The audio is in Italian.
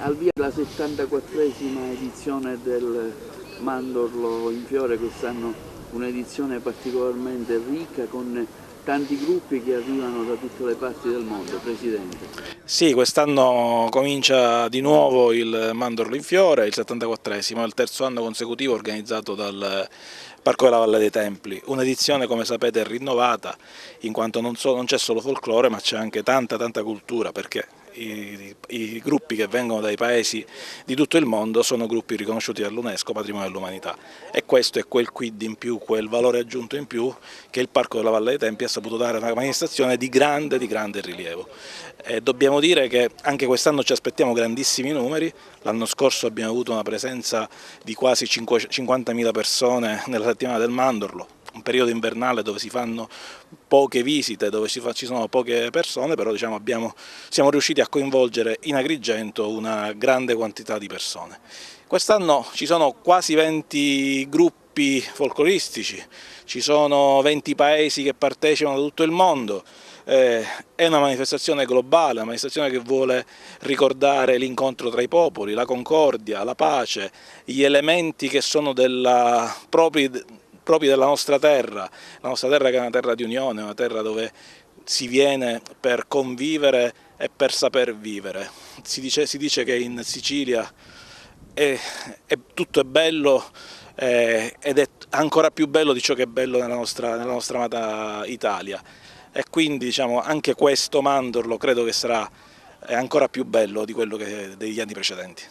Al via la 74esima edizione del Mandorlo in Fiore, quest'anno un'edizione particolarmente ricca con tanti gruppi che arrivano da tutte le parti del mondo, Presidente. Sì, quest'anno comincia di nuovo il Mandorlo in Fiore, il 74esimo, è il terzo anno consecutivo organizzato dal Parco della Valle dei Templi. Un'edizione, come sapete, rinnovata, in quanto non c'è solo folklore, ma c'è anche tanta cultura, perché i gruppi che vengono dai paesi di tutto il mondo sono gruppi riconosciuti dall'UNESCO Patrimonio dell'Umanità, e questo è quel quid in più, quel valore aggiunto in più che il Parco della Valle dei Templi ha saputo dare a una manifestazione di grande rilievo. Dobbiamo dire che anche quest'anno ci aspettiamo grandissimi numeri. L'anno scorso abbiamo avuto una presenza di quasi 50.000 persone nella settimana del Mandorlo, un periodo invernale dove si fanno poche visite, dove ci sono poche persone, però diciamo siamo riusciti a coinvolgere in Agrigento una grande quantità di persone. Quest'anno ci sono quasi 20 gruppi folcloristici, ci sono 20 paesi che partecipano da tutto il mondo. È una manifestazione globale, una manifestazione che vuole ricordare l'incontro tra i popoli, la concordia, la pace, gli elementi che sono propri della nostra terra, la nostra terra che è una terra di unione, una terra dove si viene per convivere e per saper vivere. Si dice che in Sicilia tutto è bello, ed è ancora più bello di ciò che è bello nella nostra amata Italia, e quindi diciamo, anche questo Mandorlo credo che sarà ancora più bello di quello degli anni precedenti.